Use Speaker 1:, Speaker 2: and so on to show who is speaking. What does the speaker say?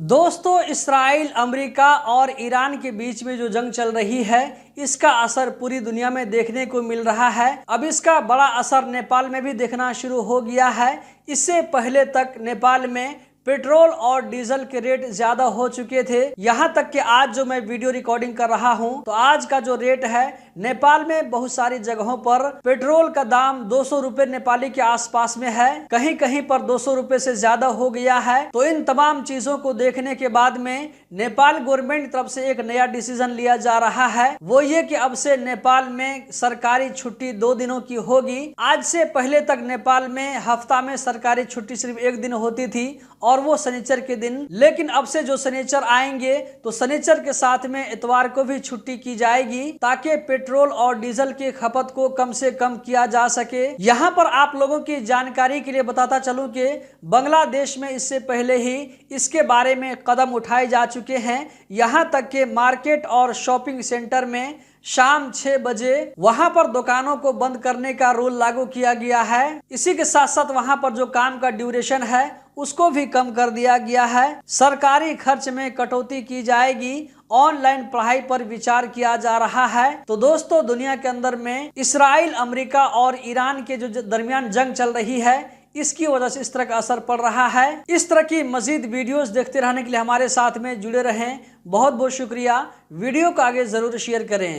Speaker 1: दोस्तों, Israel, America और Iran के बीच में जो जंग चल रही है, इसका असर पूरी दुनिया में देखने को मिल रहा है। अब इसका बड़ा असर नेपाल में भी देखना शुरू हो गया है। इससे पहले तक नेपाल में पेट्रोल और डीजल के रेट ज्यादा हो चुके थे। यहाँ तक कि आज जो मैं वीडियो रिकॉर्डिंग कर रहा हूँ, तो आज का जो रेट है नेपाल में बहुत सारी जगहों पर पेट्रोल का दाम 200 रुपए नेपाली के आसपास में है, कहीं कहीं पर 200 रुपए से ज्यादा हो गया है। तो इन तमाम चीजों को देखने के बाद में नेपाल गवर्नमेंट की तरफ से एक नया डिसीजन लिया जा रहा है। वो ये कि अब से नेपाल में सरकारी छुट्टी 2 दिनों की होगी। आज से पहले तक नेपाल में हफ्ता में सरकारी छुट्टी सिर्फ 1 दिन होती थी, और वो शनिचर के दिन। लेकिन अब से जो शनिचर आएंगे तो शनिचर के साथ में इतवार को भी छुट्टी की जाएगी, ताकि पेट्रोल और डीजल की खपत को कम से कम किया जा सके। यहाँ पर आप लोगों की जानकारी के लिए बताता चलूं कि बांग्लादेश में इससे पहले ही इसके बारे में कदम उठाए जा चुके हैं। यहाँ तक कि मार्केट और शॉपिंग सेंटर में शाम 6 बजे वहां पर दुकानों को बंद करने का रूल लागू किया गया है। इसी के साथ साथ वहां पर जो काम का ड्यूरेशन है उसको भी कम कर दिया गया है। सरकारी खर्च में कटौती की जाएगी। ऑनलाइन पढ़ाई पर विचार किया जा रहा है। तो दोस्तों, दुनिया के अंदर में इस्राइल, अमेरिका और ईरान के जो दरमियान जंग चल रही है, इसकी वजह से इस तरह का असर पड़ रहा है। इस तरह की मजीद वीडियोस देखते रहने के लिए हमारे साथ में जुड़े रहें। बहुत बहुत शुक्रिया। वीडियो को आगे जरूर शेयर करें।